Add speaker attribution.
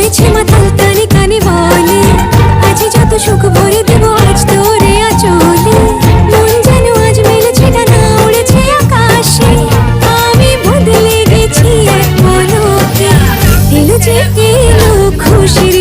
Speaker 1: হয়েছে মাতাল কানে কানে বলে, আজ যত সুখ ভরে দেব আজ তোরে আঁচলে। মন যেন আজ মেলেছে ডানা উড়েছে আকাশে, আমি বদলে গেছি এক পলকে। এলো যে এলো খুশির